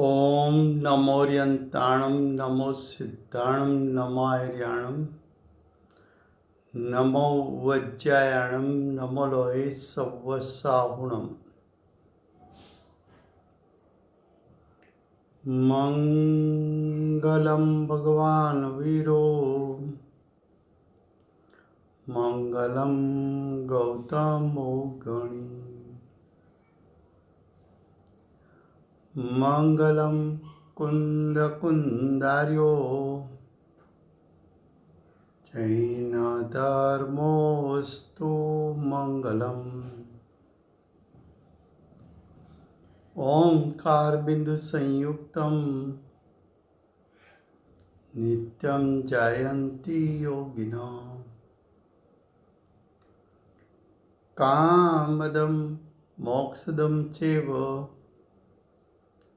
ओम नमोर्यंताणं नमो सिद्धाणं नमो आर्याणं नमो वज्रायाणं नमो लोहे सव्वसाहुणम् मंगलम भगवान वीरो मंगलम गौतमो गणी मंगलम कुंद कुंदार्यो जैन धर्मोस्तु मंगलम। ओंकार बिंदु संयुक्तम नित्यं जायन्ति योगिनो कामदं मोक्षदं चैव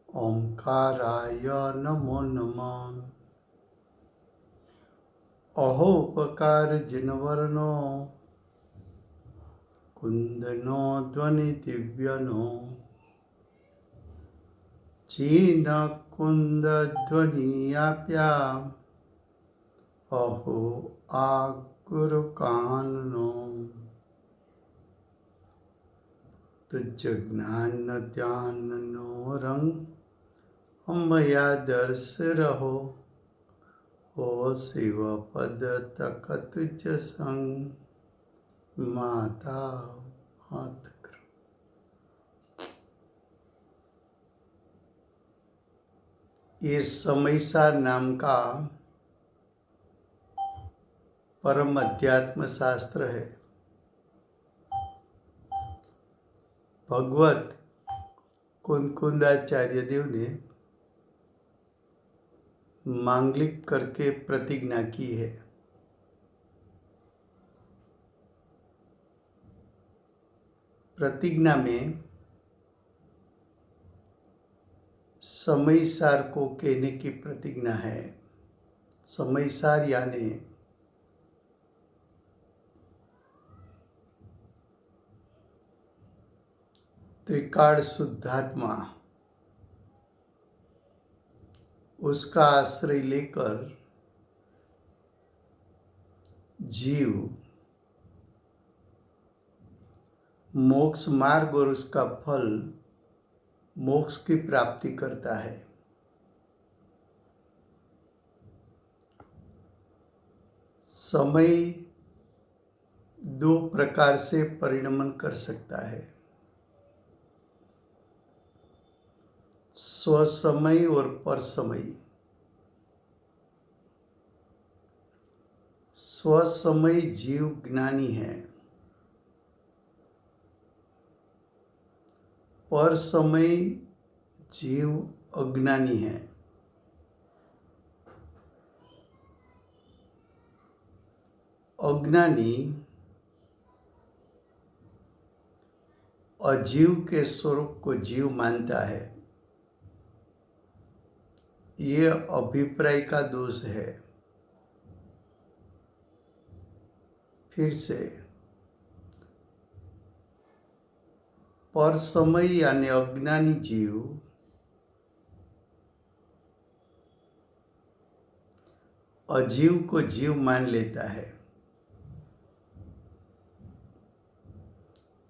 ओंकाराय नमो नमः। अहोपकार जिनवरनो कुंदनो ध्वनि दिव्यनो चीन कुंद ध्वनि आप्या अहो आ गुरु काननो तुझ ज्ञान ध्यान नो रंग अमया दर्श रहो ओ शिव पद तक तुझ संग माता हाथ करो। ये समयसार नाम का परम अध्यात्म शास्त्र है। भगवत कुंकुंदाचार्य देव ने मांगलिक करके प्रतिज्ञा की है। प्रतिज्ञा में समयसार को कहने की प्रतिज्ञा है। समयसार यानी त्रिकाल शुद्धात्मा, उसका आश्रय लेकर जीव मोक्ष मार्ग और उसका फल मोक्ष की प्राप्ति करता है। समय दो प्रकार से परिणमन कर सकता है, स्वसमय और परसमय। स्वसमय जीव ज्ञानी है, परसमय जीव अज्ञानी है। अज्ञानी अजीव के स्वरूप को जीव मानता है। ये अभिप्राय का दोष है। फिर से परसमय यानी अज्ञानी जीव अजीव को जीव मान लेता है।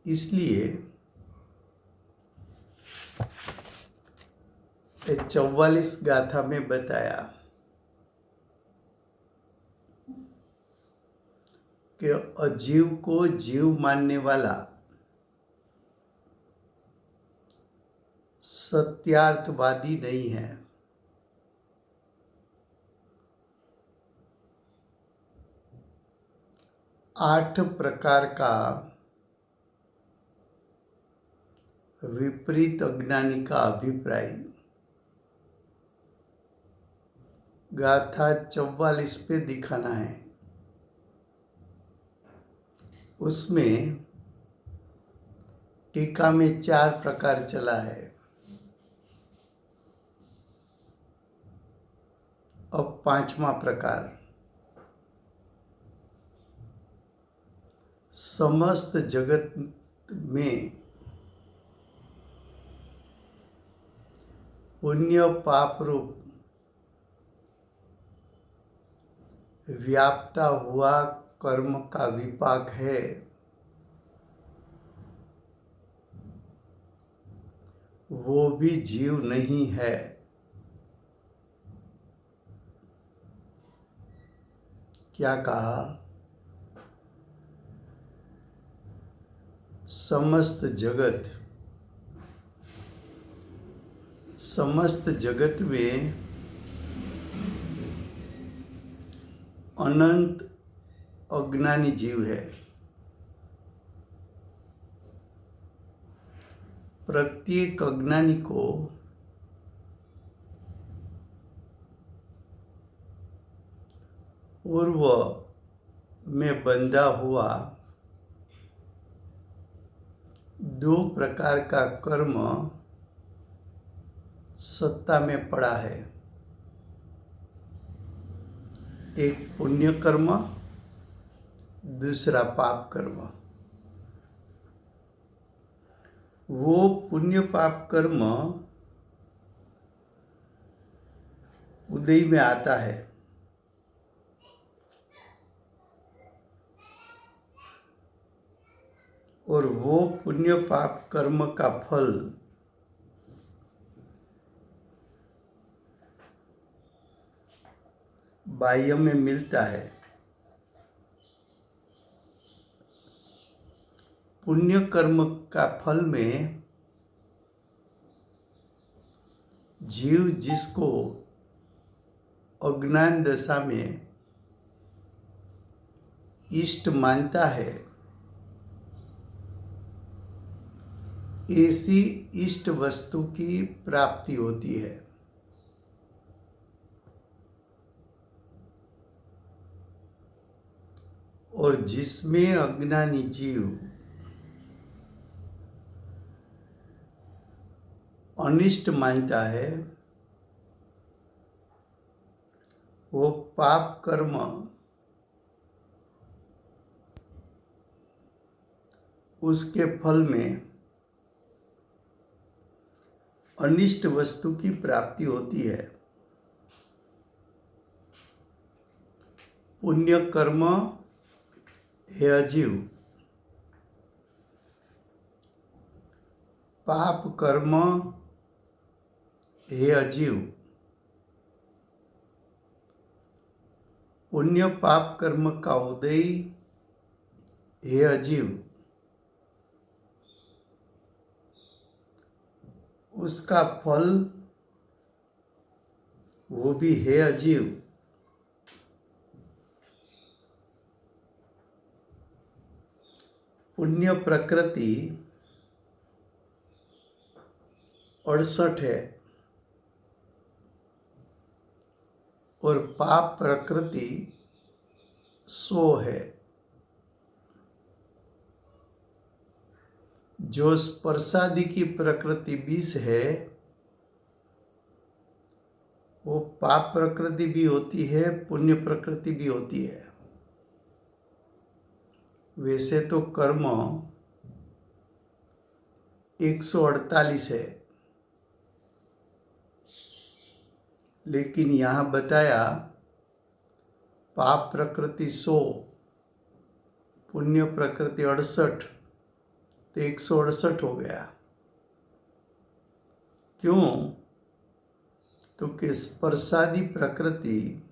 इसलिए 44 गाथा में बताया कि अजीव को जीव मानने वाला सत्यार्थवादी नहीं है। आठ प्रकार का विपरीत अज्ञानी का अभिप्राय गाथा 44 पे दिखाना है। उसमें टीका में 4 प्रकार चला है। अब 5वां प्रकार, समस्त जगत में पुण्य पाप रूप व्यापता हुआ कर्म का विपाक है, वो भी जीव नहीं है। क्या कहा? समस्त जगत में अनंत अज्ञानी जीव है। प्रत्येक अज्ञानी को पूर्व में बंधा हुआ 2 प्रकार का कर्म सत्ता में पड़ा है। एक पुण्य कर्म, दूसरा पाप कर्म। वो पुण्य पाप कर्म उदय में आता है, और वो पुण्य पाप कर्म का फल बाह्य में मिलता है। पुण्य कर्म का फल में जीव जिसको अज्ञान दशा में इष्ट मानता है, ऐसी इष्ट वस्तु की प्राप्ति होती है। और जिसमें अज्ञानी जीव अनिष्ट मानता है, वो पाप कर्म उसके फल में अनिष्ट वस्तु की प्राप्ति होती है। पुण्य कर्म है अजीव, पाप कर्म है अजीव। पुण्य पाप कर्म का उदय है अजीव, उसका फल वो भी है अजीव। पुण्य प्रकृति 68 है और पाप प्रकृति 100 है। जो स्पर्शादि की प्रकृति 20 है, वो पाप प्रकृति भी होती है, पुण्य प्रकृति भी होती है। वैसे तो कर्म 148 है, लेकिन यहाँ बताया पाप प्रकृति 100, पुण्य प्रकृति 68, तो 168 हो गया। क्यों? तो कि स्पर्शादि प्रकृति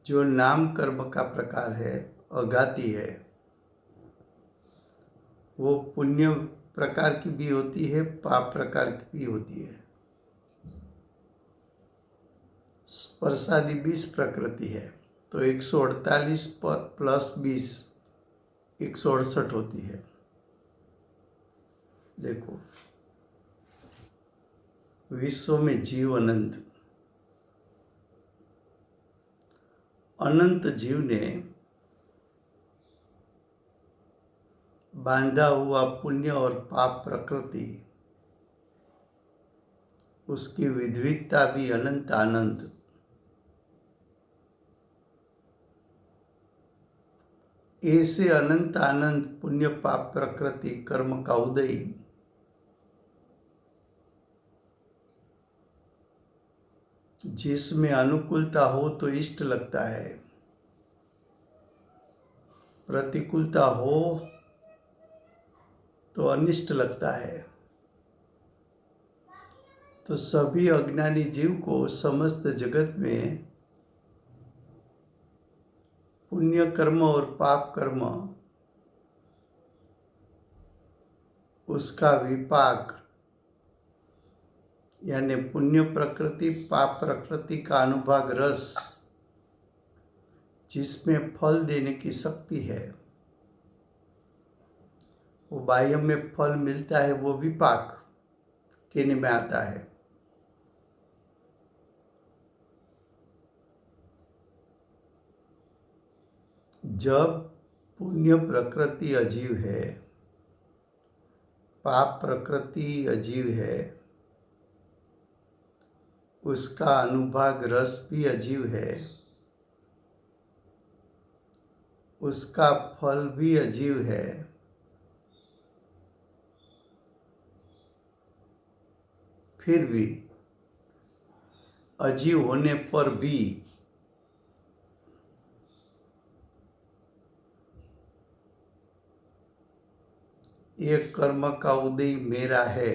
जो नाम कर्म का प्रकार है, अघाती है, वो पुण्य प्रकार की भी होती है, पाप प्रकार की भी होती है। स्पर्शादि 20 प्रकृति है, तो 148 प्लस 20 168 होती है। देखो, विश्व में जीव अनंत, अनंत जीव ने बांधा हुआ पुण्य और पाप प्रकृति, उसकी विद्विधता भी अनंत अनंत। ऐसे अनंत अनंत पुण्य पाप प्रकृति कर्म का उदय जिसमें अनुकूलता हो तो इष्ट लगता है, प्रतिकूलता हो तो अनिष्ट लगता है। तो सभी अज्ञानी जीव को समस्त जगत में पुण्य कर्म और पाप कर्म, उसका विपाक यानी पुण्य प्रकृति पाप प्रकृति का अनुभाग रस, जिसमें फल देने की शक्ति है, वो बाह्य में फल मिलता है, वो विपाक कहने में आता है। जब पुण्य प्रकृति अजीव है, पाप प्रकृति अजीव है, उसका अनुभाग रस भी अजीव है, उसका फल भी अजीव है, फिर भी अजीव होने पर भी ये कर्म का उदय मेरा है,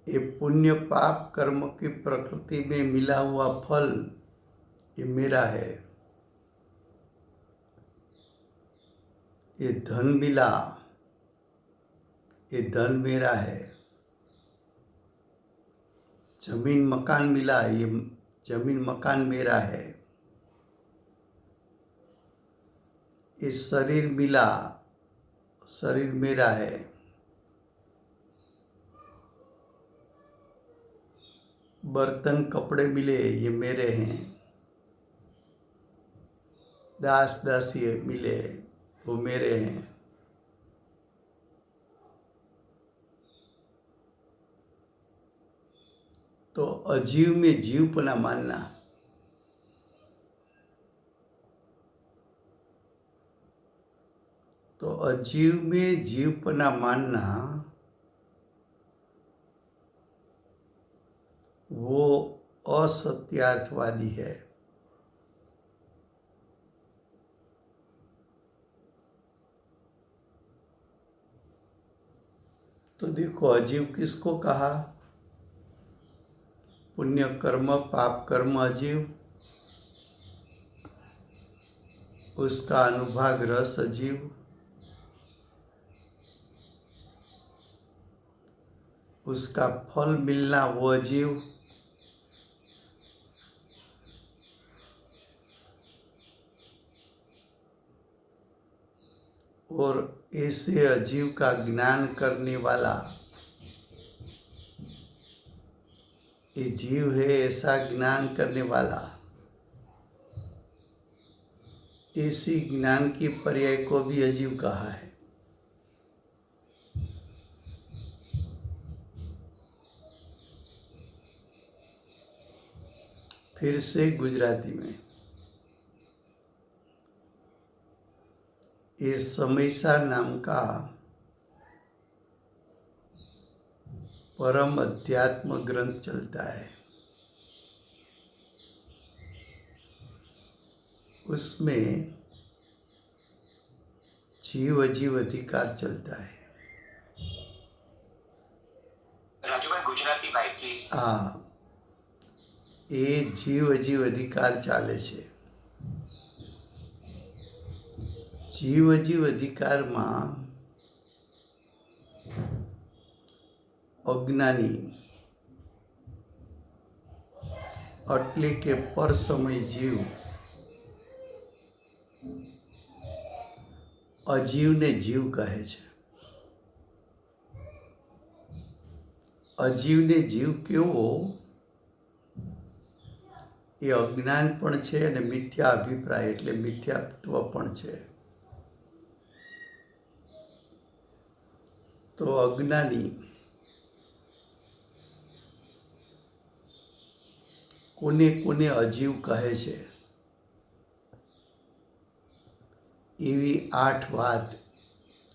ये पुण्य पाप कर्म की प्रकृति में मिला हुआ फल ये मेरा है, ये धन मिला, ये धन मेरा है, जमीन मकान मिला, ये जमीन मकान मेरा है, ये शरीर मिला, शरीर मेरा है, बर्तन कपड़े मिले ये मेरे हैं, दास दासी मिले वो मेरे हैं। तो अजीव में जीवपना मानना, तो अजीव में जीवपना मानना वो असत्यार्थवादी है। तो देखो अजीव किसको कहा? पुण्य कर्म पाप कर्म अजीव, उसका अनुभाग रस अजीव, उसका फल मिलना वो अजीव, और ऐसे अजीव का ज्ञान करने वाला ये जीव है, ऐसा ज्ञान करने वाला, इसी ज्ञान की पर्याय को भी अजीव कहा है। फिर से गुजराती में, इस समयसा नाम का परम अध्यात्म ग्रंथ चलता है, उसमें जीव अजीव अधिकार चलता है। गुजराती भाई प्लीज। हाँ, ये जीव अजीव अधिकार चाले छे। जीव अजीव अधिकार में अज्ञानी એટલે કે પર સમય જીવ અજીવને જીવ કહે છે। અજીવને જીવ કેવો? એ અજ્ઞાન પણ છે અને મિથ્યા અભિપ્રાય એટલે મિથ્યાત્વ પણ છે। તો અજ્ઞાની કોને કોને અજીવ કહે છે એવી 8 વાત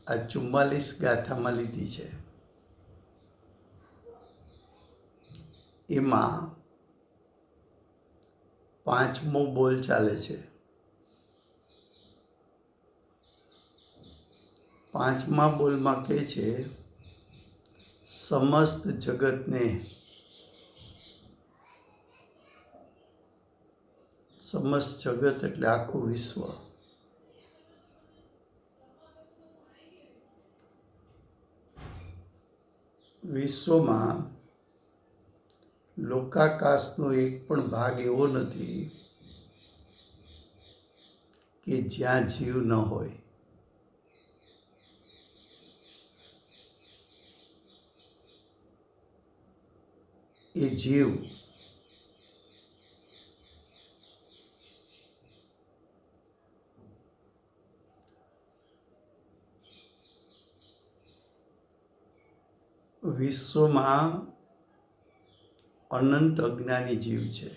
આ 44 ગાથામાં લીધી છે। એમાં 5મો બોલ ચાલે છે. 5મા બોલમાં કહે છે, સમસ્ત જગતને, સમસ્ત જગત એટલે આખું વિશ્વ, વિશ્વમાં લોકાકાશનો એક પણ ભાગ એવો નથી કે જ્યાં જીવ ન હોય. એ જીવ વિશ્વમાં અનંત અજ્ઞાની જીવ છે.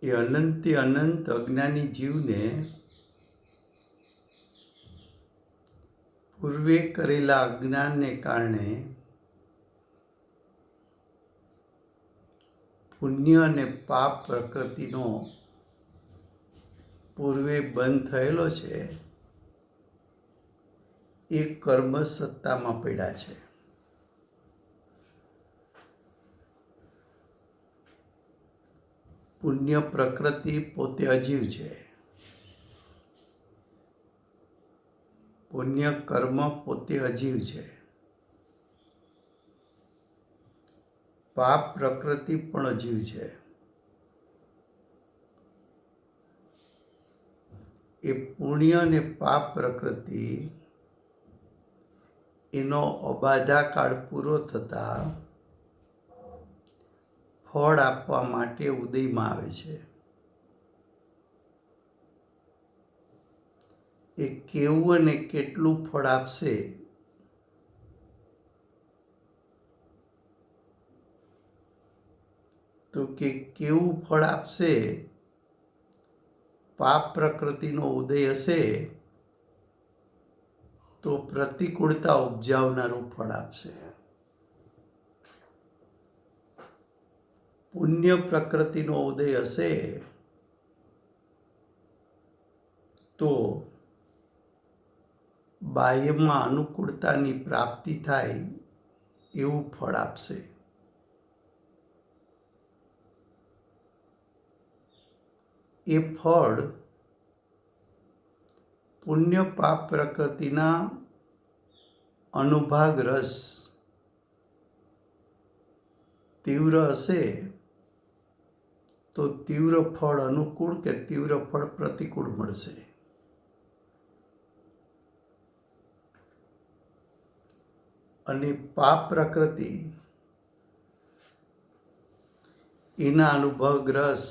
એ અનંતથી અનંત અજ્ઞાની જીવને પૂર્વે કરેલા અજ્ઞાનને કારણે પુણ્ય અને પાપ પ્રકૃતિનો પૂર્વે બંધ થયેલો છે, એ કર્મ સત્તામાં પડ્યા છે. પુણ્ય પ્રકૃતિ પોતે અજીવ છે. પુણ્ય કર્મ પોતે અજીવ છે. પાપ પ્રકૃતિ પણ અજીવ છે. એ પુણ્ય અને પાપ પ્રકૃતિ એનો અબાધા કાળ પૂરો થતા ફળ આપવા માટે ઉદયમાં આવે છે. એ કેવું અને કેટલું ફળ આપશે તો કે કેવું ફળ આપશે, પાપ પ્રકૃતિનો ઉદય હશે તો પ્રતિકૂળતા ઉપજાવનારું ફળ આપશે. પુણ્ય પ્રકૃતિનો ઉદય હશે તો બાહ્યમાં અનુકૂળતાની પ્રાપ્તિ થાય એવું ફળ આપશે. એ ફળ પુણ્ય પાપ પ્રકૃતિના અનુભાગ રસ તીવ્ર હશે તો તીવ્ર ફળ અનુકૂળ કે તીવ્ર ફળ પ્રતિકૂળ મળશે. અને પાપ પ્રકૃતિ એના અનુભવ રસ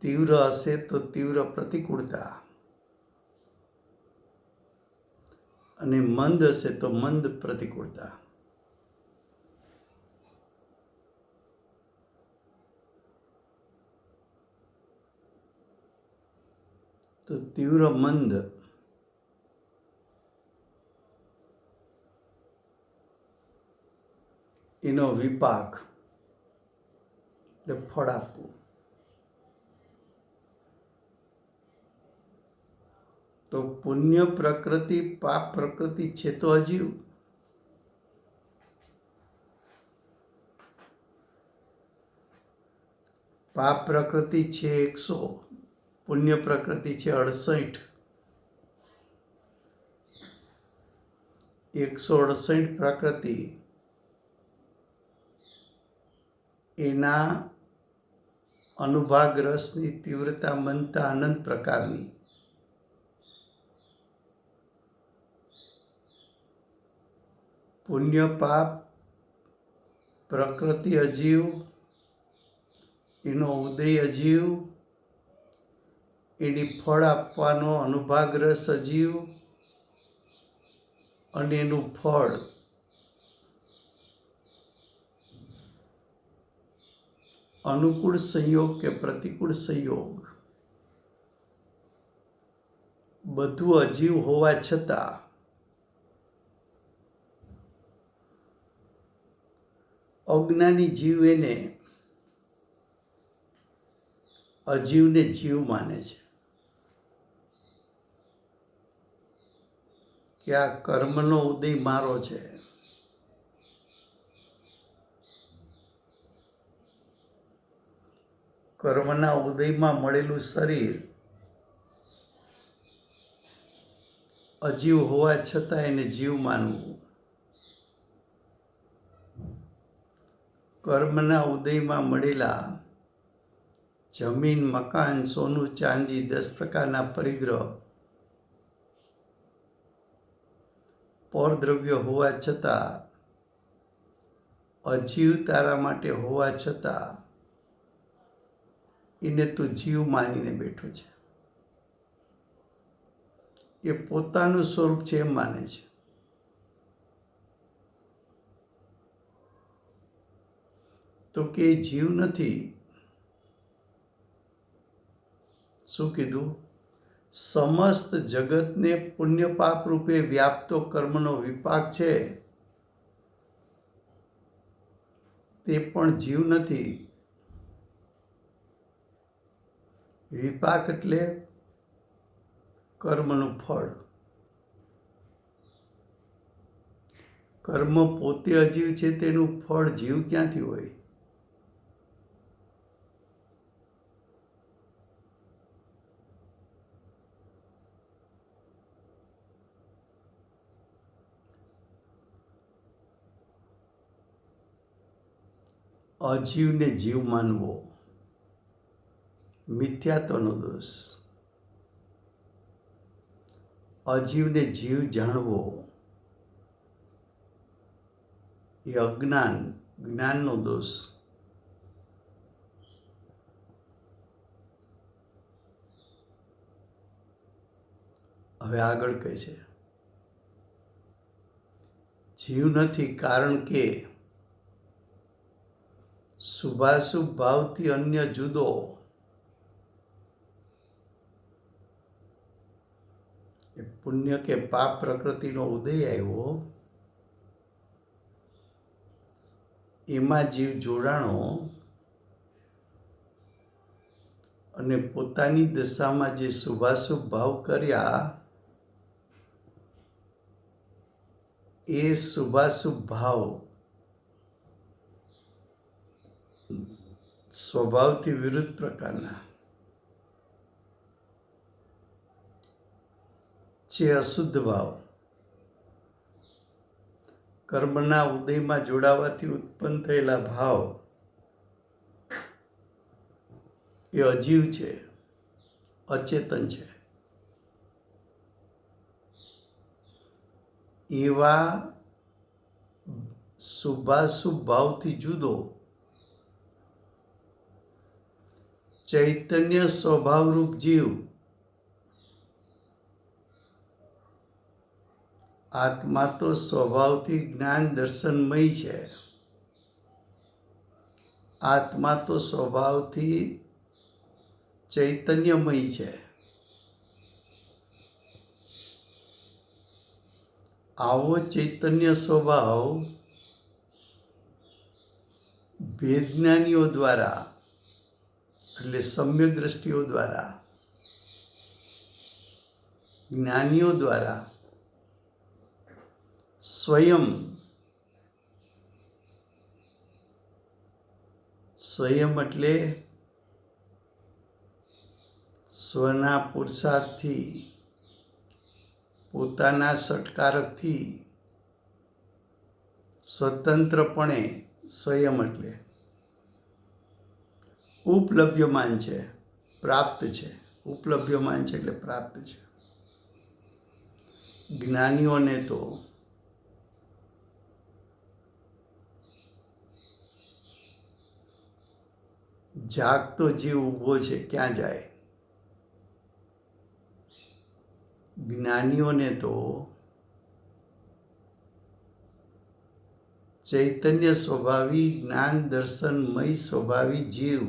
તીવ્ર હશે તો તીવ્ર પ્રતિકૂળતા, અને મંદ હશે તો મંદ પ્રતિકૂળતા. તો તીવ્ર મંદ એનો વિપાક એટલે ફળ આપવું. તો પુણ્ય પ્રકૃતિ પાપ પ્રકૃતિ છે તો અજીવ, પાપ પ્રકૃતિ છે 100, પુણ્ય પ્રકૃતિ છે 68. 168 પ્રકૃતિ એના અનુભાગ રસની તીવ્રતા મંદતા અનંત પ્રકારની. પુણ્ય પાપ પ્રકૃતિ અજીવ, એનો ઉદય અજીવ, એની ફળ આપવાનો અનુભાગ રસ અજીવ, અને એનું ફળ અનુકૂળ સંયોગ કે પ્રતિકૂળ સંયોગ બધું અજીવ હોવા છતાં અજ્ઞાની જીવ એને અજીવને જીવ માને છે કે આ કર્મનો ઉદય મારો છે. કર્મના ઉદયમાં મળેલું શરીર અજીવ હોવા છતાં એને જીવ માનવું. કર્મના ઉદયમાં મળેલા જમીન, મકાન, સોનું, ચાંદી, 10 પ્રકારના પરિગ્રહ પરદ્રવ્ય હોવા છતાં, અજીવ તારા માટે હોવા છતાં એને તું જીવ માનીને બેઠો છે. એ પોતાનું સ્વરૂપ છે એમ માને છે. તો કે એ જીવ નથી. શું કીધું? સમસ્ત જગતને પુણ્ય પાપ રૂપે વ્યાપતો કર્મનો વિપાક છે તે પણ જીવ નથી. વિપાક એટલે કર્મનું ફળ. કર્મ પોતે અજીવ છે, તેનું ફળ જીવ ક્યાંથી હોય? અજીવને જીવ માનવો મિથ્યાત્વનો દોષ. અજીવને જીવ જાણવો એ અજ્ઞાન, જ્ઞાનનો દોષ. હવે આગળ કહે છે, જીવ નથી કારણ કે શુભાશુભ ભાવથી અન્ય જુદો. એ પુણ્ય કે પાપ પ્રકૃતિનો ઉદય આવ્યો, એમાં જીવ જોડાણો અને પોતાની દશામાં જે શુભાશુભ ભાવ કર્યા એ શુભાશુભ ભાવ સ્વભાવથી વિરુદ્ધ પ્રકારના છે. અશુદ્ધ ભાવ કર્મના ઉદયમાં જોડાવાથી ઉત્પન્ન થયેલા ભાવ એ અજીવ છે, અચેતન છે. એવા શુભાશુભ ભાવથી જુદો ચૈતન્ય સ્વભાવરૂપ જીવ આત્મા તો સ્વભાવથી જ્ઞાન દર્શનમય છે. આત્મા તો સ્વભાવથી ચૈતન્યમય છે. આવો ચૈતન્ય સ્વભાવ વેદજ્ઞાનીઓ દ્વારા એટલે સમ્યક દ્રષ્ટિઓ દ્વારા, જ્ઞાનીઓ દ્વારા સ્વયં એટલે સ્વના પુરુષાર્થથી, પોતાના સટકારકથી સ્વતંત્રપણે, સ્વયં એટલે ઉપલભ્યમાન છે, પ્રાપ્ત છે. ઉપલભ્યમાન છે એટલે પ્રાપ્ત છે. જ્ઞાનીઓને તો જાગતો જીવ ઊભો છે, ક્યાં જાય? જ્ઞાનીઓને તો ચૈતન્ય સ્વભાવી, જ્ઞાન દર્શનમય સ્વભાવી જીવ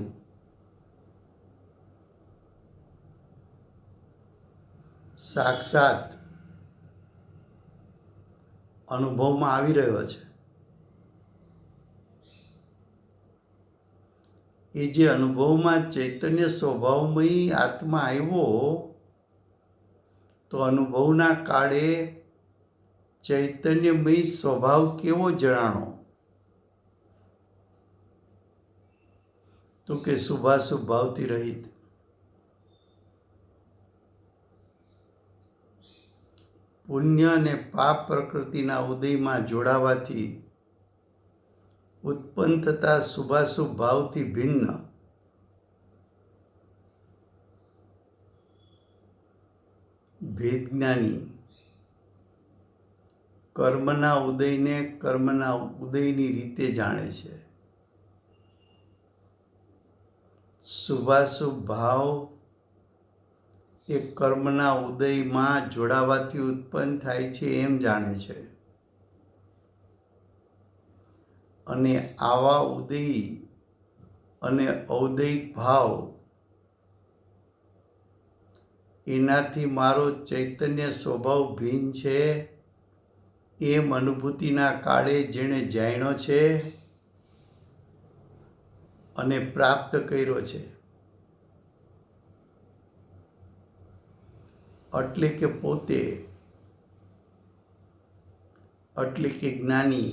સાક્ષાત અનુભવમાં આવી રહ્યો છે. એ જે અનુભવમાં ચૈતન્ય સ્વભાવમય આત્મા આવ્યો, તો અનુભવના કાળે ચૈતન્યમય સ્વભાવ કેવો જણાણો? તો કે શુભાશુભ ભાવથી રહિત. પુણ્ય અને પાપ પ્રકૃતિના ઉદયમાં જોડાવાથી ઉત્પન્ન થતા શુભાશુભ ભાવથી ભિન્ન ભેદજ્ઞાની કર્મના ઉદયને કર્મના ઉદયની રીતે જાણે છે. શુભાશુભ ભાવ એ કર્મના ઉદયમાં જોડાવાથી ઉત્પન્ન થાય છે એમ જાણે છે, અને આવા ઉદય અને ઔદયિક ભાવ એનાથી મારો ચૈતન્ય સ્વભાવ ભિન્ન છે એમ અનુભૂતિના કાળે જેણે જાણ્યો છે અને પ્રાપ્ત કર્યો છે, એટલે કે પોતે એટલે કે જ્ઞાની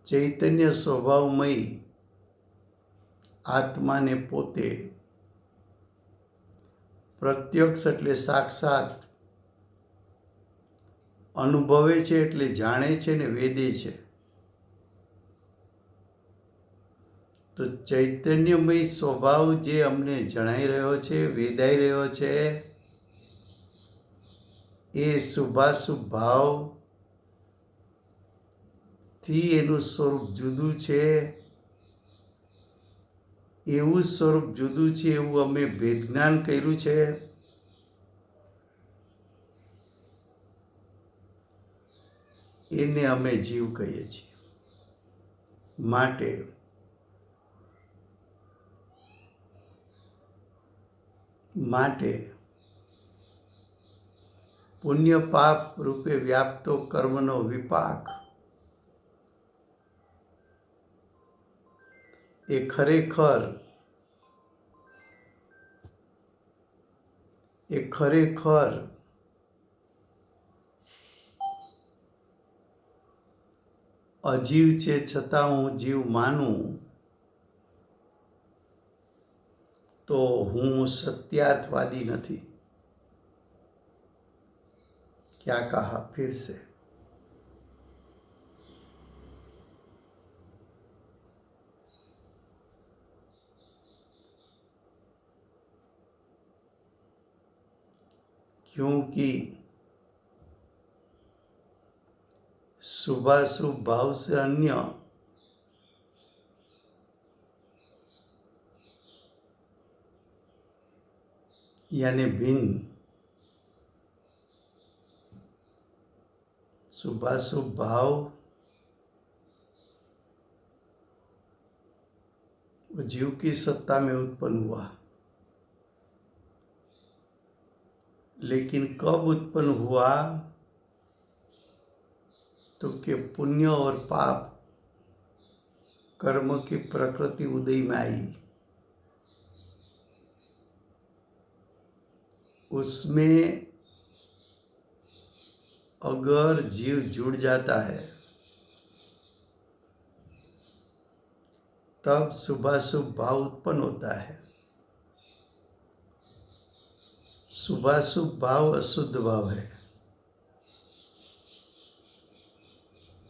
ચૈતન્ય સ્વભાવમય આત્માને પોતે પ્રત્યક્ષ એટલે સાક્ષાત અનુભવે છે, એટલે જાણે છે ને વેદે છે. તો ચૈતન્યમય સ્વભાવ જે અમને જણાઈ રહ્યો છે, વેદાઈ રહ્યો છે, એ શુભાશુભ ભાવ થી એનું સ્વરૂપ જુદું છે. એવું સ્વરૂપ જુદું છે એવું અમે ભેદજ્ઞાન કર્યું છે. એને અમે જીવ કહીએ છીએ. માટે પુણ્ય પાપ રૂપે વ્યાપતો કર્મનો વિપાક એ ખરેખર અજીવ છે, છતાં હું જીવ માનું તો હું સત્યાર્થવાદી નથી. क्या कहा फिर से? क्योंकि शुभाशुभ भाव से अन्य यानी भिन्न शुभाशुभ भाव जीव की सत्ता में उत्पन्न हुआ, लेकिन कब उत्पन्न हुआ? तो कि पुण्य और पाप कर्म की प्रकृति उदय में आई, उसमें अगर जीव जुड़ जाता है तब शुभाशुभ भाव उत्पन्न होता है. शुभाशुभ भाव अशुद्ध भाव है.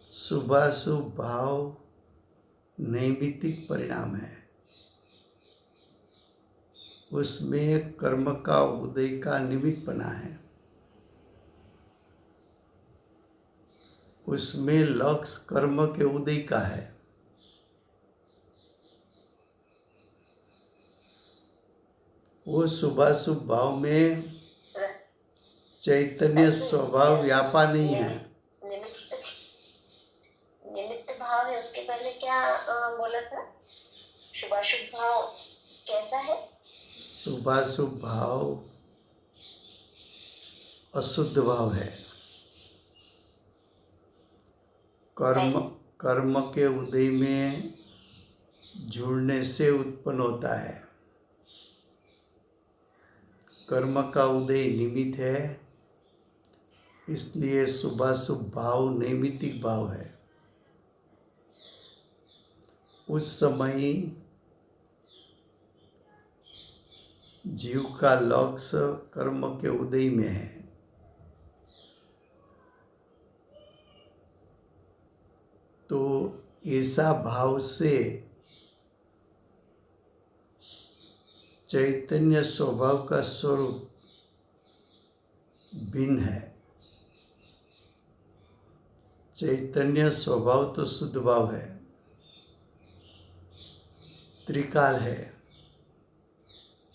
शुभाशुभ भाव नैमित्तिक परिणाम है. उसमें कर्म का उदय का निमित्त बना है. उसमें लक्ष्य कर्म के उदय का है. वो शुभाशुभ भाव में चैतन्य स्वभाव व्यापा नहीं है. निमित्त भाव है. उसके पहले क्या बोला था? शुभाशुभ भाव कैसा है? शुभाशुभ भाव अशुद्ध भाव है. कर्म के उदय में जुड़ने से उत्पन्न होता है। कर्म का उदय निमित्त है, इसलिए शुभाशुभ भाव नैमित्तिक भाव है। उस समय जीव का लक्ष्य कर्म के उदय में है। तो ऐसा भाव से चैतन्य स्वभाव का स्वरूप भिन्न है। चैतन्य स्वभाव तो शुद्ध भाव है, त्रिकाल है,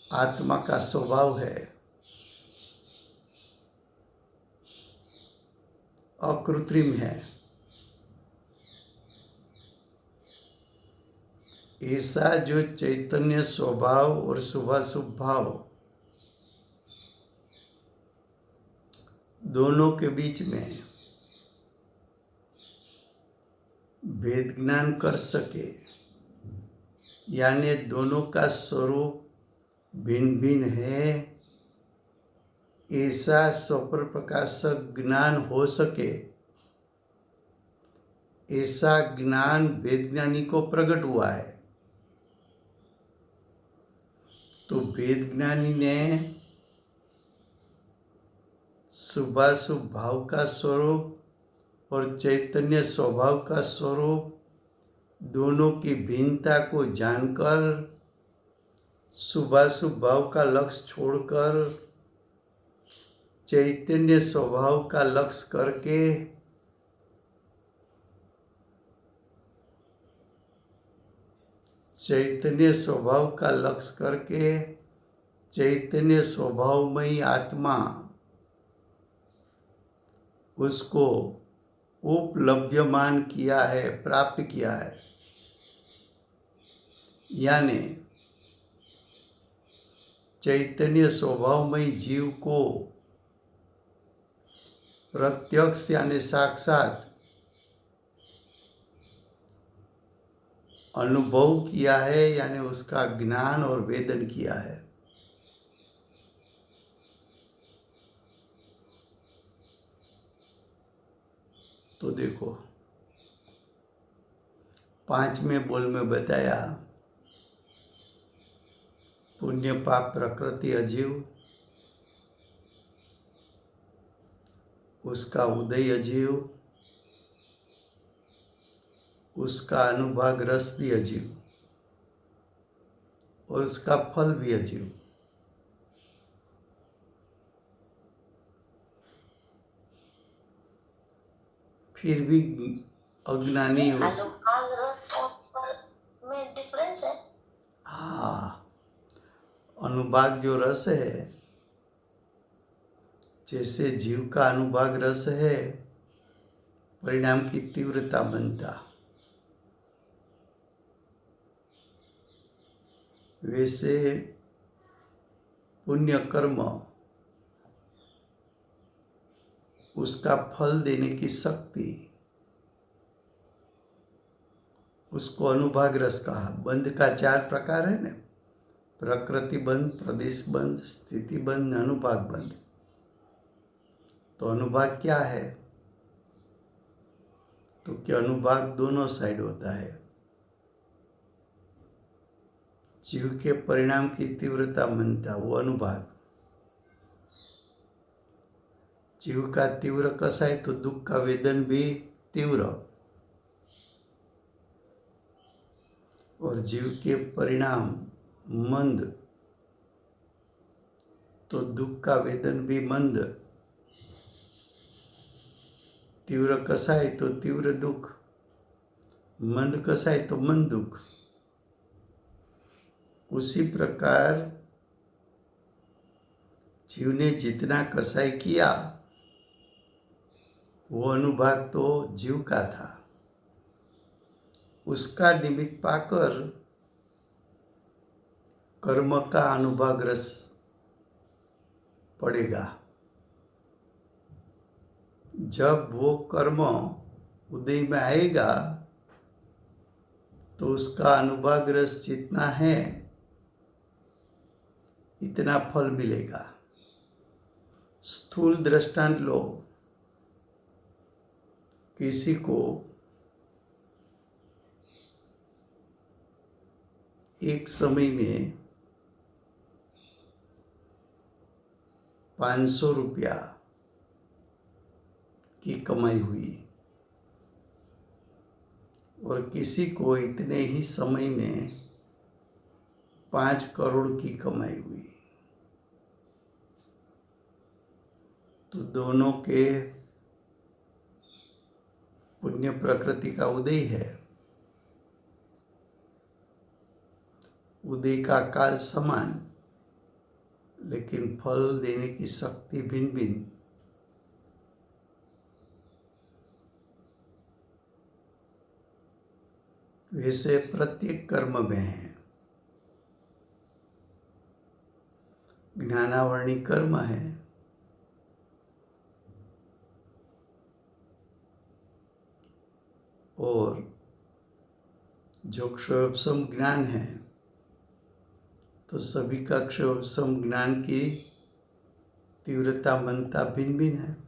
आत्मा का स्वभाव है, अकृत्रिम है। ऐसा जो चैतन्य स्वभाव और शुभाशुभ भाव दोनों के बीच में भेद ज्ञान कर सके, यानी दोनों का स्वरूप भिन्न भिन्न है, ऐसा स्वप्रकाशक ज्ञान हो सके, ऐसा ज्ञान वेदज्ञानी को प्रकट हुआ है। तो वेदज्ञानी ने शुभाशुभ भाव का स्वरूप और चैतन्य स्वभाव का स्वरूप दोनों की भिन्नता को जानकर शुभाशुभ भाव का लक्ष्य छोड़कर चैतन्य स्वभाव का लक्ष्य करके चैतन्य स्वभाव का लक्ष्य करके चैतन्य स्वभावमयी आत्मा उसको उपलभ्यमान किया है, प्राप्त किया है। यानी चैतन्य स्वभावमयी जीव को प्रत्यक्ष यानी साक्षात अनुभव किया है, यानी उसका ज्ञान और वेदन किया है। तो देखो 5वें बोल में बताया, पुण्य पाप प्रकृति अजीव, उसका उदय अजीव, उसका अनुभाग रस भी अजीव और उसका फल भी अजीव। फिर भी अज्ञानी उस अनुभाग रस और फल में डिफरेंस है। हाँ, अनुभाग जो रस है, जैसे जीव का अनुभाग रस है, परिणाम की तीव्रता बनता, वैसे पुण्य कर्म उसका फल देने की शक्ति, उसको अनुभाग रस कहा। बंध का 4 प्रकार है ना, प्रकृति बंध, प्रदेश बंध, स्थिति बंध, अनुभाग बंध। तो अनुभाग क्या है? तो क्या अनुभाग दोनों साइड होता है। जीव के परिणाम की तीव्रता बनता, वो अनुभाग। जीव का तीव्र कसा है, तो दुख का वेदन भी तीव्र, और जीव के परिणाम मंद, तो दुख का वेदन भी मंद। तीव्र कसा है, तो तीव्र दुख, मंद कसा है, तो मंद दुख। उसी प्रकार जीव ने जितना कसाई किया, वो अनुभाग तो जीव का था, उसका निमित्त पाकर कर्म का अनुभाग रस पड़ेगा। जब वो कर्म उदय में आएगा तो उसका अनुभाग रस जितना है इतना फल मिलेगा। स्थूल दृष्टांत लो, किसी को एक समय में 500 रुपया की कमाई हुई और किसी को इतने ही समय में 5 करोड़ की कमाई हुई, तो दोनों के पुण्य प्रकृति का उदय है। उदय का काल समान, लेकिन फल देने की शक्ति भिन्न भिन्न। वैसे प्रत्येक कर्म में है। ज्ञानावरणी कर्म है, और जो क्षयोपशम ज्ञान है, तो सभी का क्षयोपशम ज्ञान की तीव्रता मनता भिन्न भिन्न है।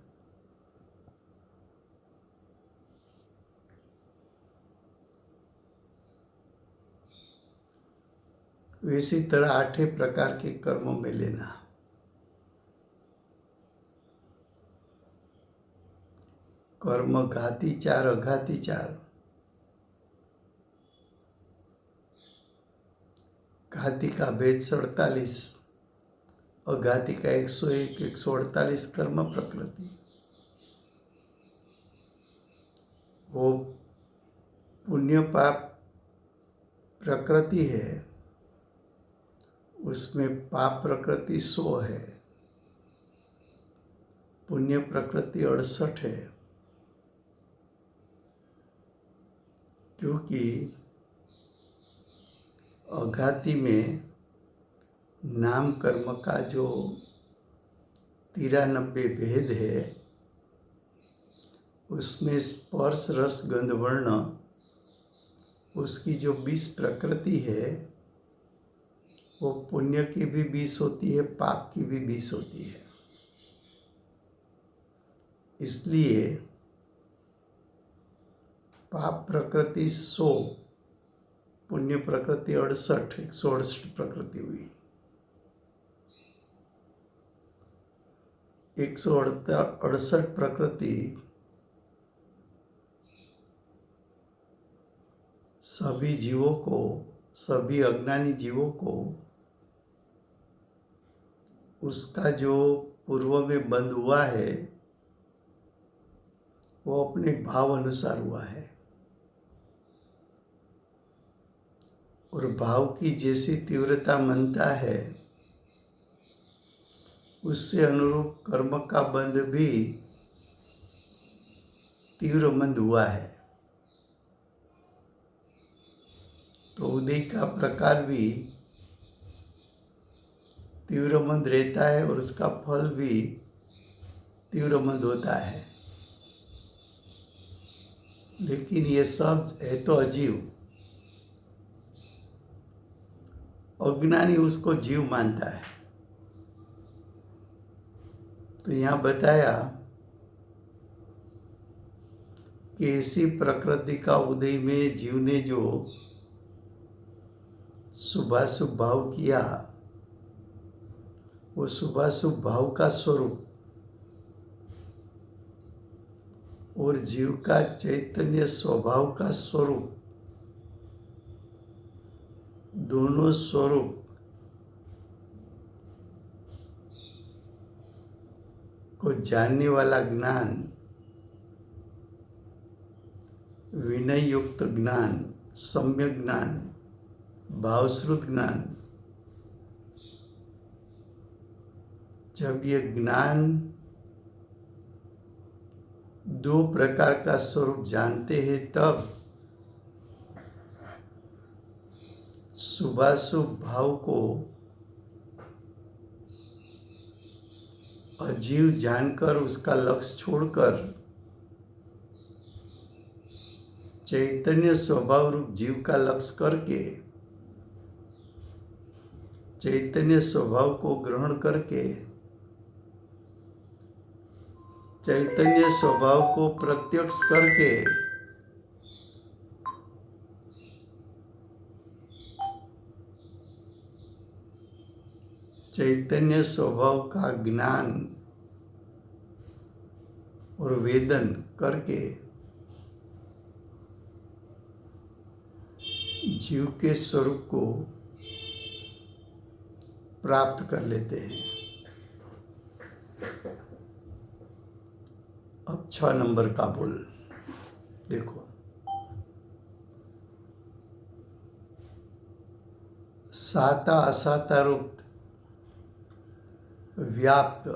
इसी तरह 8 प्रकार के कर्मों में लेना। कर्म घाती 4, अघाती 4। घाती का भेद 47, अघाती का 101, 148 कर्म प्रकृति। वो पुण्य पाप प्रकृति है, उसमें पाप प्रकृति 100 है, पुण्य प्रकृति 68 है। क्योंकि अघाती में नाम कर्म का जो 93 भेद है, उसमें स्पर्श रस गंध वर्ण, उसकी जो 20 प्रकृति है, वो पुण्य की भी 20 होती है, पाप की भी 20 होती है। इसलिए पाप प्रकृति 100, पुण्य प्रकृति 68, 168 प्रकृति हुई। 168 प्रकृति सभी जीवों को, सभी अज्ञानी जीवों को उसका जो पूर्व में बंध हुआ है, वो अपने भाव अनुसार हुआ है, और भाव की जैसी तीव्रता मनता है, उससे अनुरूप कर्म का बंध भी तीव्र मंद हुआ है। तो उदय का प्रकार भी तीव्र मंद रहता है और उसका फल भी तीव्र मंद होता है। लेकिन ये सब है तो अजीव। अज्ञानी उसको जीव मानता है। तो यहाँ बताया कि ऐसी प्रकृति का उदय में जीव ने जो शुभाशुभ भाव किया, वो शुभाशुभ भाव का स्वरूप और जीव का चैतन्य स्वभाव का स्वरूप, दोनों स्वरूप को जानने वाला ज्ञान, विनय युक्त ज्ञान, सम्यक ज्ञान, भावश्रुत ज्ञान, जब ये ज्ञान 2 प्रकार का स्वरूप जानते हैं, तब शुभाशुभ भाव को अजीव जानकर उसका लक्ष्य छोड़कर चैतन्य स्वभाव रूप जीव का लक्ष्य करके, चैतन्य स्वभाव को ग्रहण करके, चैतन्य स्वभाव को प्रत्यक्ष करके चैतन्य स्वभाव का ज्ञान और वेदन करके जीव के स्वरूप को प्राप्त कर लेते हैं। अब 6 नंबर का बोल देखो। साता असाता रूप व्याप्त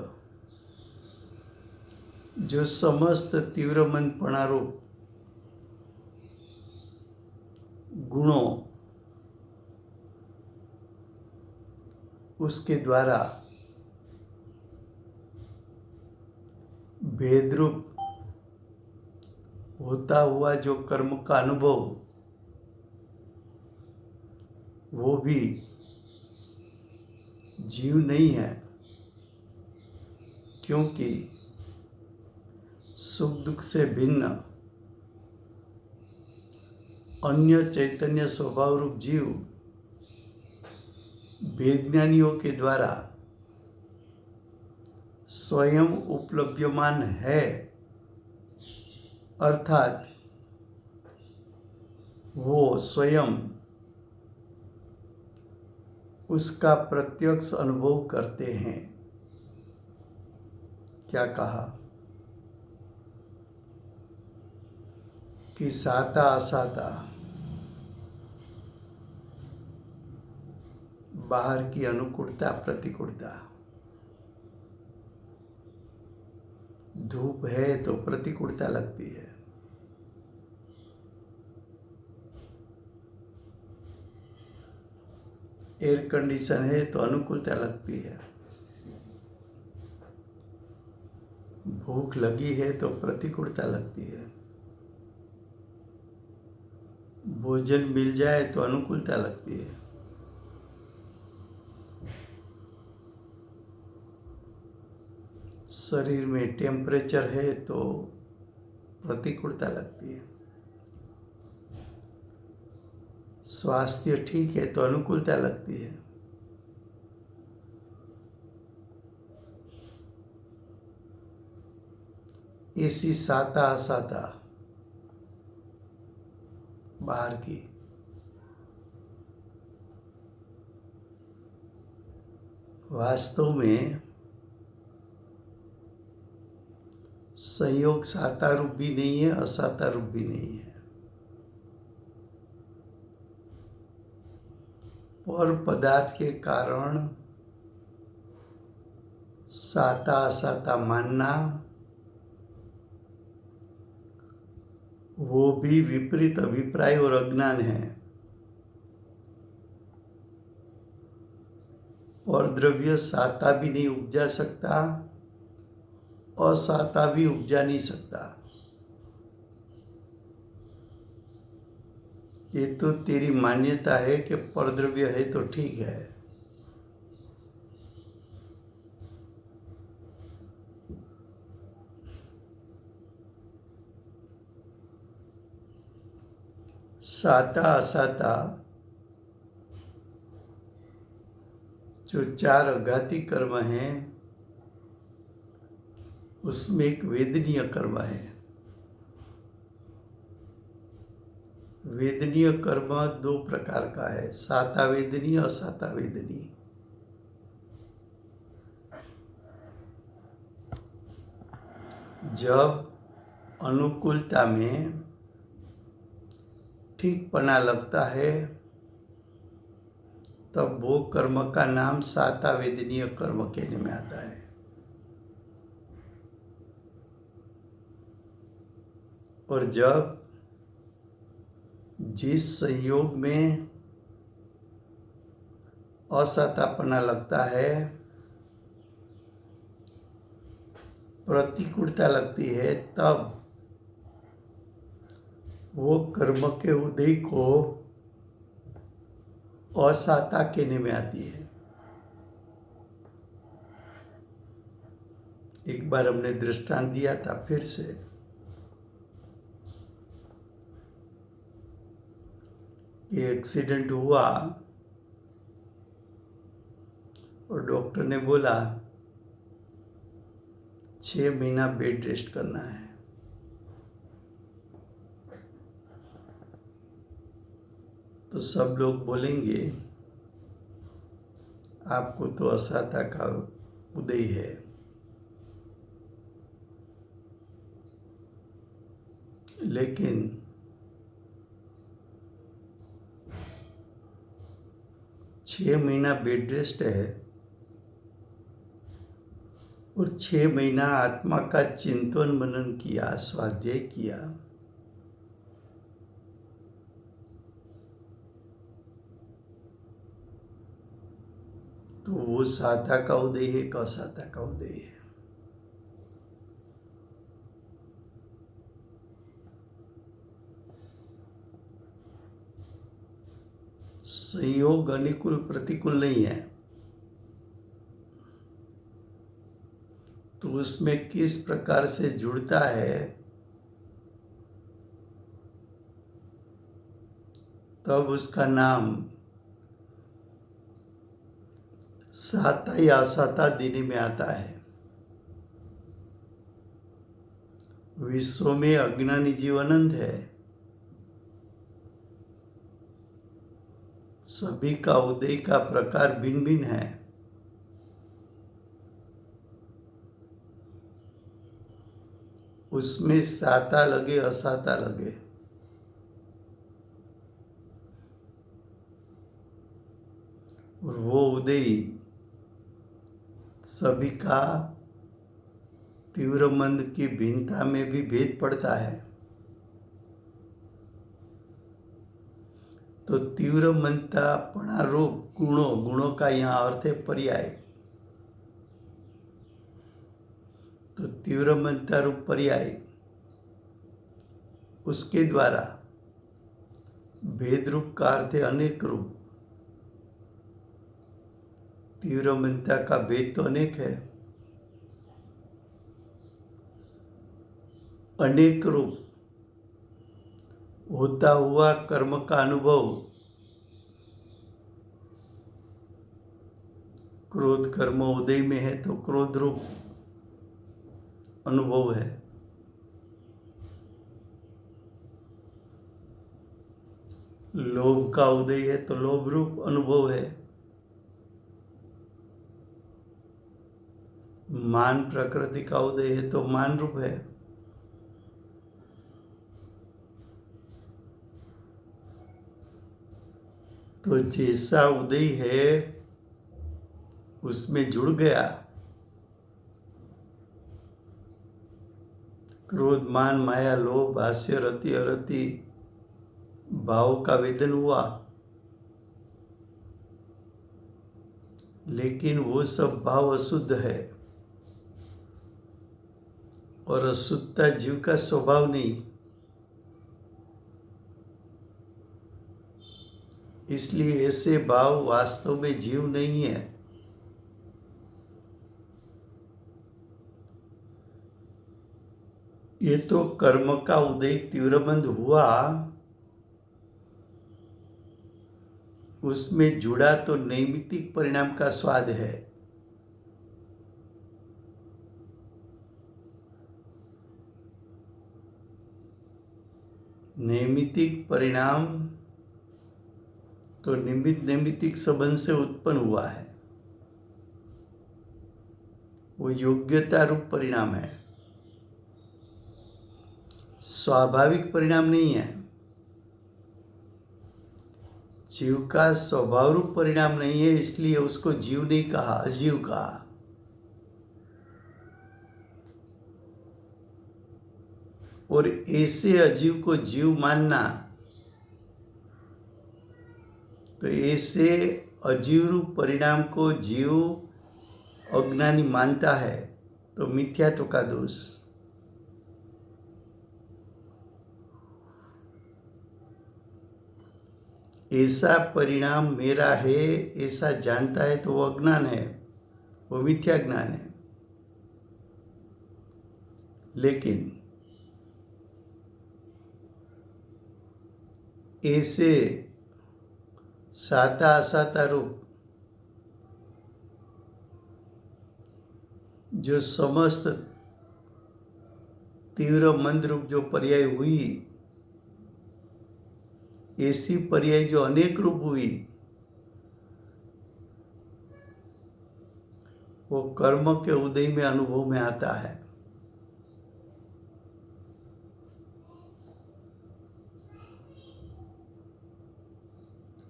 जो समस्त तीव्र मनपणा रूप गुणों उसके द्वारा भेद रूप होता हुआ जो कर्म का अनुभव, वो भी जीव नहीं है, क्योंकि सुख दुख से भिन्न अन्य चैतन्य स्वभाव रूप जीव वैज्ञानियों के द्वारा स्वयं उपलब्धमान है, अर्थात वो स्वयं उसका प्रत्यक्ष अनुभव करते हैं। क्या कहा कि साता असाता बाहर की अनुकूलता प्रतिकूलता, धूप है तो प्रतिकूलता लगती है, एयर कंडीशन है तो अनुकूलता लगती है, भूख लगी है तो प्रतिकूलता लगती है, भोजन मिल जाए तो अनुकूलता लगती है। शरीर में टेम्परेचर है तो प्रतिकूलता लगती है, स्वास्थ्य ठीक है तो अनुकूलता लगती है। ऐसी साता असाता बाहर की वास्तव में संयोग साता रूप भी नहीं है, असाता रूप भी नहीं है, पर पदार्थ के कारण साता असाता मानना वो भी विपरीत अभिप्राय और अज्ञान है। और द्रव्य साता भी नहीं उपजा सकता, असाता भी उपजा नहीं सकता। ये तो तेरी मान्यता है कि परद्रव्य है तो ठीक है, साता असाता जो 4 अघाती कर्म हैं, उसमें एक वेदनीय कर्म है। वेदनीय कर्म 2 प्रकार का है, साता वेदनीय, असाता वेदनीय। जब अनुकूलता में ठीकपना लगता है तब वो कर्म का नाम साता वेदनीय कर्म कहने में आता है। और जब जिस संयोग में असातापना लगता है, प्रतिकूलता लगती है, तब वो कर्म के उदय को असाता कहने में आती है। एक बार हमने दृष्टांत दिया था, फिर से कि एक्सीडेंट हुआ और डॉक्टर ने बोला 6 महीना बेड रेस्ट करना है। तो सब लोग बोलेंगे आपको तो असाता का उदय है। लेकिन छः महीना बेड रेस्ट है और 6 महीना आत्मा का चिंतन मनन किया, स्वाध्याय किया, तो वो साता का उदय है कि असाता का उदय है। संयोग अनुकूल प्रतिकूल नहीं है, तो उसमें किस प्रकार से जुड़ता है तब उसका नाम साता या असाता देने में आता है। विश्व में अज्ञानी जीव अनंत है, सभी का उदय का प्रकार भिन्न भिन्न है। उसमें साता लगे असाता लगे, और वो उदय सभी का तीव्र मंद की भिन्नता में भी भेद पड़ता है। तो तीव्र मंदता पणारूप गुणों का यहाँ अर्थ है पर्याय। तो तीव्र मंदता रूप पर्याय, उसके द्वारा भेद रूप का अर्थ है अनेक रूप। तीव्र मंदता का भेद तो अनेक है, अनेक रूप होता हुआ कर्म का अनुभव। क्रोध कर्म उदय में है तो क्रोध रूप अनुभव है। लोभ का उदय है तो लोभ रूप अनुभव है। मान प्रकृति का उदय है तो मान रूप है। तो जैसा उदय है उसमें जुड़ गया क्रोध मान माया लोभ हास्य रति अरति भाव का वेदन हुआ, लेकिन वो सब भाव अशुद्ध है और अशुद्धता जीव का स्वभाव नहीं। इसलिए ऐसे भाव वास्तव में जीव नहीं है। ये तो कर्म का उदय तीव्रमंद हुआ, उसमें जुड़ा तो नैमित्तिक परिणाम का स्वाद है। नैमित्तिक परिणाम तो निमित्त नैमित्तिक संबंध से उत्पन्न हुआ है, वो योग्यता रूप परिणाम है, स्वाभाविक परिणाम नहीं है। जीव का स्वभाव रूप परिणाम नहीं है, इसलिए उसको जीव नहीं कहा, अजीव कहा। और ऐसे अजीव को जीव मानना, तो ऐसे अजीव रूप परिणाम को जीव अज्ञानी मानता है तो मिथ्यात्व का दोष। ऐसा परिणाम मेरा है ऐसा जानता है तो वो अज्ञान है, वो मिथ्या ज्ञान है। लेकिन ऐसे साता असाता रूप जो समस्त तीव्र मंद रूप जो पर्याय हुई, ऐसी पर्याय जो अनेक रूप हुई, वो कर्म के उदय में अनुभव में आता है।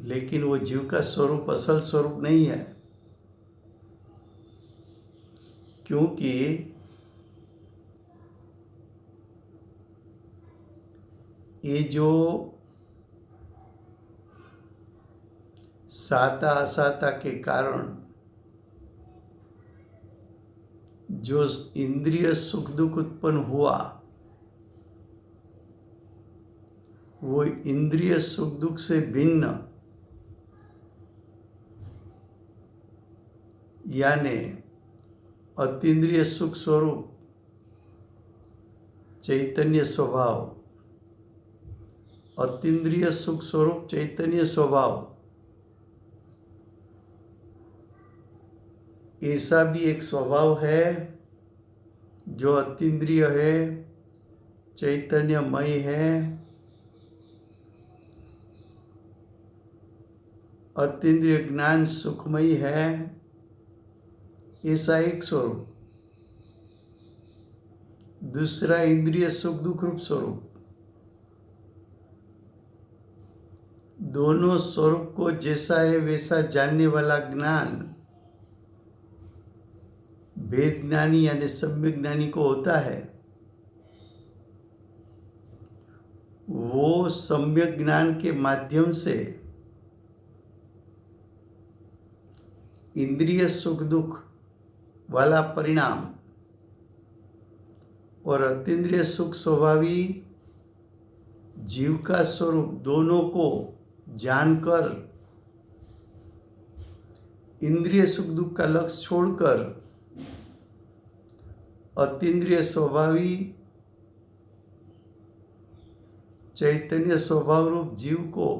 लेकिन वो जीव का स्वरूप असल स्वरूप नहीं है, क्योंकि ये जो साता असाता के कारण जो इंद्रिय सुख दुख उत्पन्न हुआ, वो इंद्रिय सुख दुख से भिन्न यानी अतीन्द्रिय सुख स्वरूप चैतन्य स्वभाव, अतीन्द्रिय सुख स्वरूप चैतन्य स्वभाव, ऐसा भी एक स्वभाव है जो अतीन्द्रिय है, चैतन्यमय है, अतीन्द्रिय ज्ञान सुखमयी है। ऐसा एक स्वरूप। दूसरा इंद्रिय सुख दुख रूप स्वरूप। दोनों स्वरूप को जैसा है वैसा जानने वाला ज्ञान भेद ज्ञानी यानी सम्यक ज्ञानी को होता है। वो सम्यक ज्ञान के माध्यम से इंद्रिय सुख दुख वाला परिणाम और अतीन्द्रिय सुख स्वभावी जीव का स्वरूप दोनों को जानकर इंद्रिय सुख दुख का लक्ष्य छोड़कर अतीन्द्रिय स्वभावी चैतन्य स्वभाव रूप जीव को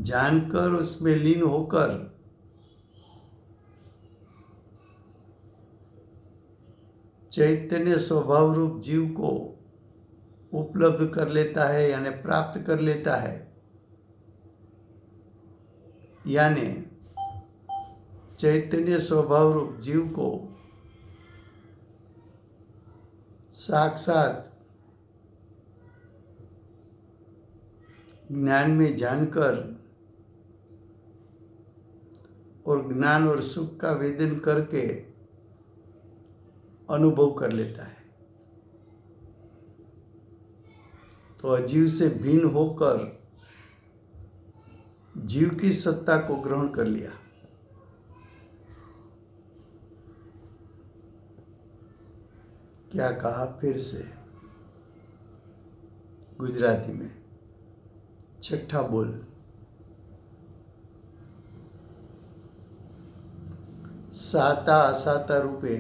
जानकर उसमें लीन होकर चैतन्य स्वभाव रूप जीव को उपलब्ध कर लेता है यानी प्राप्त कर लेता है। यानी चैतन्य स्वभाव रूप जीव को साक्षात ज्ञान में जानकर और ज्ञान और सुख का वेदन करके अनुभव कर लेता है। तो अजीव से भिन्न होकर जीव की सत्ता को ग्रहण कर लिया। क्या कहा फिर से गुजराती में, छठा बोल। साता असाता रूपे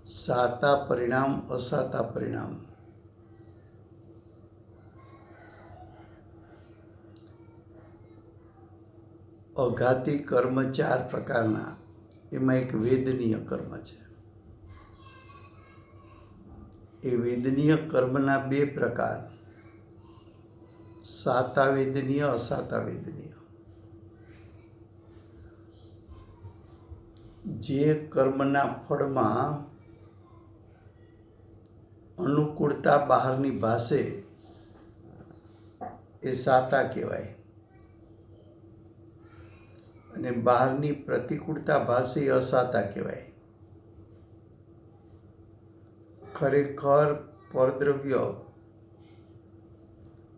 साता परिणाम असाता परिणाम। અઘાતી કર્મ 4 પ્રકારના, એમાં એક વેદનીય કર્મ છે। એ વેદનીય કર્મના 2 પ્રકાર, સાતા વેદનીય અસાતા વેદનીય। જે કર્મના ફળમાં અનુકૂળતા બહારની ભાસે એ સાતા કહેવાય અને બહારની પ્રતિકૂળતા ભાસે અસાતા કહેવાય। ખરેખર પરદ્રવ્ય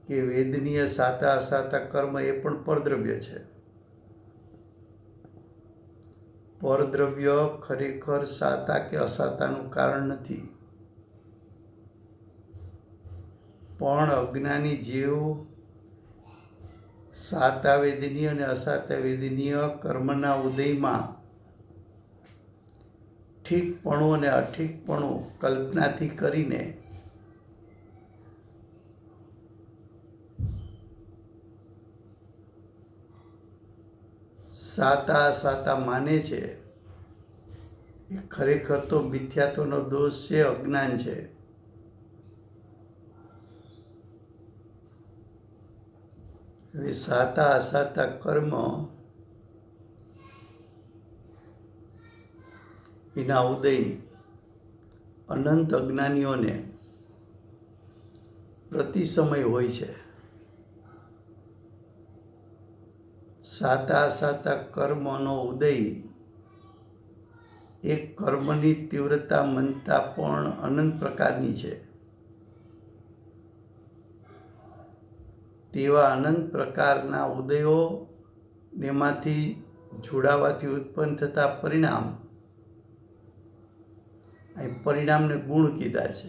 કે વેદનીય સાતા અસાતા કર્મ એ પણ પરદ્રવ્ય છે। પરદ્રવ્ય ખરેખર સાતા કે અસાતાનું કારણ નથી। પણ અજ્ઞાની જીવ સાતાવેદનીય અને અસાતાવેદનીય કર્મના ઉદયમાં ઠીકપણું અને અઠીકપણું કલ્પનાથી કરીને સાતા અસાતા માને છે. એ ખરેખર તો મિથ્યાત્વનો દોષ છે, અજ્ઞાન છે. હવે સાતા અસાતા કર્મ એના ઉદય અનંત અજ્ઞાનીઓને પ્રતિ સમય હોય છે. સાતા અસાતા કર્મનો ઉદય એક કર્મની તીવ્રતા મનતા પણ અનંત પ્રકારની છે. તેવા અનંત પ્રકારના ઉદયો એમાંથી જોડાવાથી ઉત્પન્ન થતા પરિણામ, અહીં પરિણામને ગુણ કીધા છે.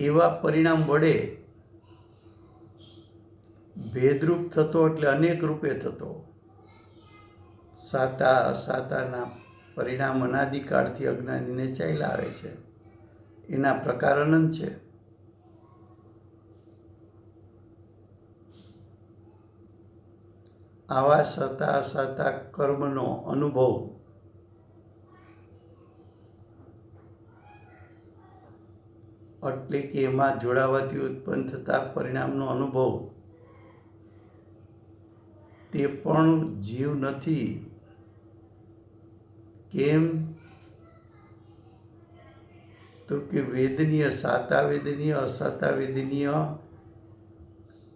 એવા પરિણામ વડે ભેદરૂપ થતો એટલે અનેક રૂપે થતો સાતા અસાતાના પરિણામ અનાદિકાળથી અજ્ઞાનીને ચાલ્યા આવે છે. એના પ્રકાર અનંત છે. આવા સતા અસાતા કર્મનો અનુભવ એટલે કે એમાં જોડાવાથી ઉત્પન્ન થતા પરિણામનો અનુભવ તે પણ જીવ નથી. કેમ? તો કે વેદનીય, સાતાવેદનીય, અસાતાવેદનીય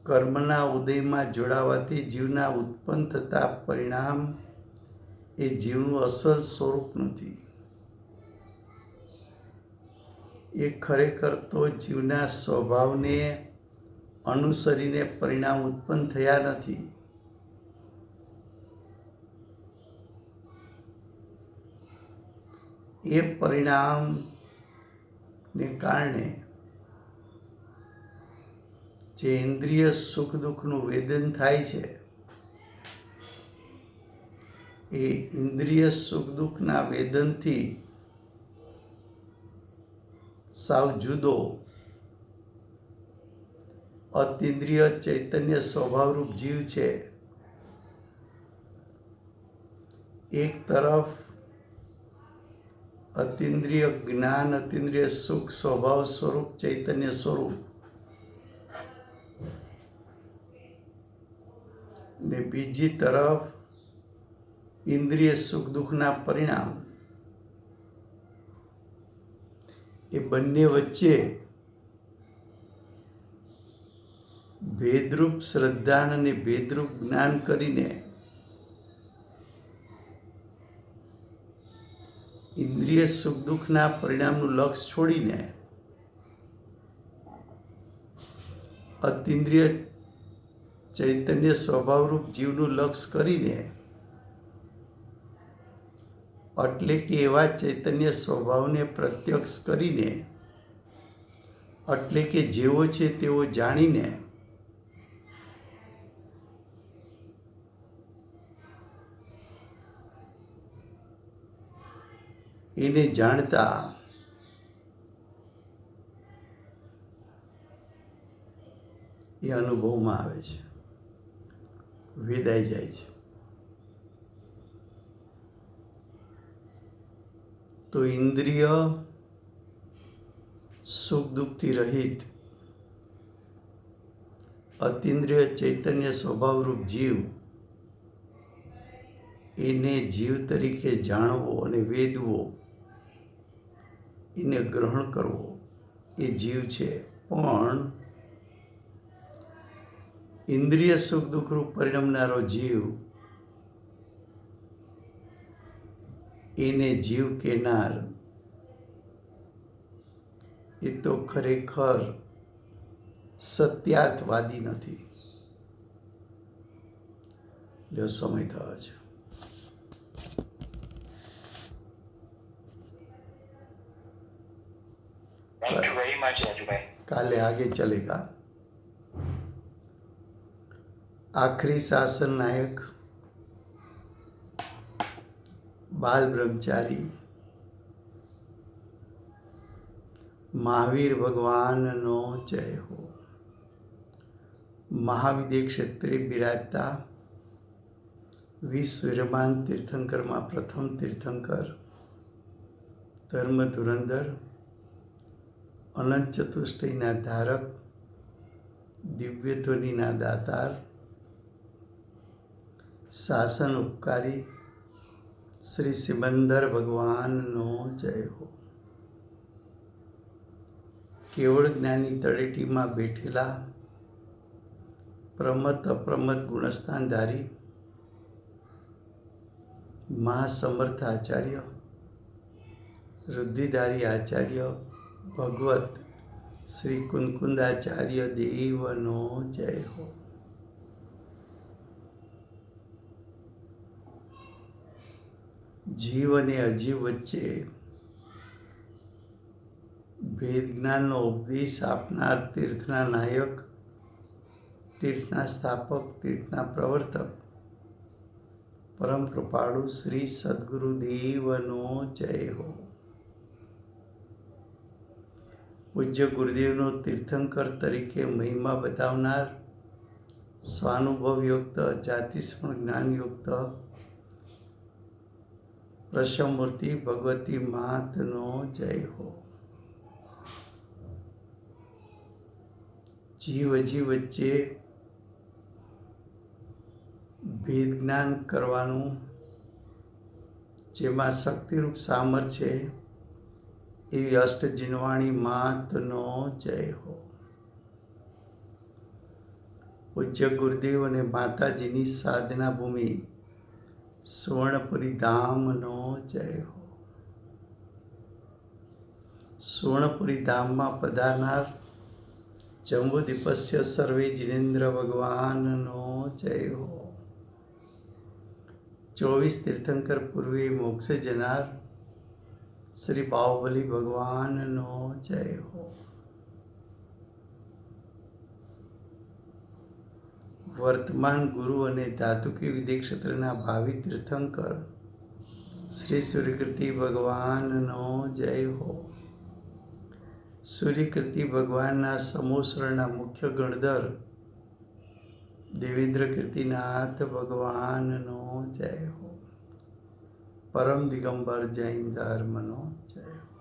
કર્મના ઉદયમાં જોડાવાથી જીવના ઉત્પન્ન થતા પરિણામ એ જીવનું અસલ સ્વરૂપ નથી. એ ખરેખર તો જીવના સ્વભાવને અનુસરીને પરિણામ ઉત્પન્ન થયા નથી. એ પરિણામને કારણે જે ઇન્દ્રિય સુખ દુઃખનું વેદન થાય છે, એ ઇન્દ્રિય સુખ દુઃખના વેદનથી સાવ જુદો અતિન્દ્રિય ચૈતન્ય સ્વભાવરૂપ જીવ છે. એક તરફ અતિન્દ્રિય જ્ઞાન, અતિન્દ્રિય સુખ સ્વભાવ સ્વરૂપ ચૈતન્ય સ્વરૂપ, ને બીજી તરફ ઇન્દ્રિય સુખ દુઃખના પરિણામ. એ બંને વચ્ચે ભેદરૂપ શ્રદ્ધા અને ભેદરૂપ જ્ઞાન કરીને ઇન્દ્રિય સુખ દુઃખના પરિણામનું લક્ષ છોડીને અતિન્દ્રિય ચૈતન્ય સ્વભાવરૂપ જીવનું લક્ષ કરીને, એટલે કે એવા ચૈતન્ય સ્વભાવને પ્રત્યક્ષ કરીને, એટલે કે જેવો છે તેવો જાણીને એને જાણતા એ અનુભવમાં આવે છે, વેદાઈ જાય છે. તો ઇન્દ્રિય સુખ દુઃખથી રહિત અતિન્દ્રિય ચૈતન્ય સ્વભાવરૂપ જીવ, એને જીવ તરીકે જાણવો અને વેદવો, એને ગ્રહણ કરવો એ જીવ છે. પણ ઇન્દ્રિય સુખ દુઃખરૂપ પરિણમનારો જીવ, એને જીવ કહેનાર એ તો ખરેખર સત્યાર્થવાદી નથી. જો સમય થયો છે. Thank you very much Raju भाई। काले आगे चलेगा। आखिरी शासन नायक बाल ब्रह्मचारी महावीर ભગવાનનો જય હો। મહાવિદ્ય ક્ષેત્રે બિરાજતા વિશ્વ વિરમાન તીર્થંકરમાં પ્રથમ તીર્થંકર ધર્મ ધુરંધર અનંત ચતુષ્ટયના ધારક દિવ્ય ધ્વનિના દાતાર શાસન ઉપકારી શ્રી સિમંદર ભગવાનનો જય હો। કેવળ જ્ઞાની તળેટીમાં બેઠેલા પ્રમત અપ્રમત ગુણસ્થાનધારી મહાસમર્થ આચાર્ય રુદ્ધિધારી આચાર્ય ભગવત શ્રી કુંકુંદાચાર્ય દેવનો જય હો। જીવ અને અજીવ વચ્ચે ભેદ જ્ઞાનનો ઉપદેશ આપનાર તીર્થના નાયક તીર્થના સ્થાપક તીર્થના પ્રવર્તક પરમ કૃપાળુ શ્રી સદગુરુદેવનો જય હો। પૂજ્ય ગુરુદેવનો તીર્થંકર તરીકે મહિમા બતાવનાર સ્વાનુભવયુક્ત જાતિસ્મરણ જ્ઞાનયુક્ત પ્રશમૂર્તિ ભગવતી માતનો જય હો। જીવ અજીવ વચ્ચે ભેદ જ્ઞાન કરવાનું જેમાં શક્તિરૂપ સામર્થ્ય છે એવી અષ્ટજીનવાણી માતનો જય હો। પૂજ્ય ગુરુદેવ અને માતાજીની સાધના ભૂમિ સુવર્ણપુરી ધામનો જય હો। સુવર્ણપુરી ધામમાં પધારનાર જંબુદીપસ્ય સર્વે જીનેન્દ્ર ભગવાનનો જય હો। 24 તીર્થંકર પૂર્વે મોક્ષે જનાર શ્રી બાહુબલી ભગવાનનો જય હો। વર્તમાન ગુરુ અને ધાતુકી વિદ્ય ક્ષેત્રના ભાવિ તીર્થંકર શ્રી સૂર્યકીર્તિ ભગવાનનો જય હો। સૂર્યકીર્તિ ભગવાનના સમોસરણના મુખ્ય ગણધર દેવેન્દ્ર કીર્તિનાથ ભગવાનનો જય હો। પરમ દિગંબર જૈન ધર્મનો જય હો।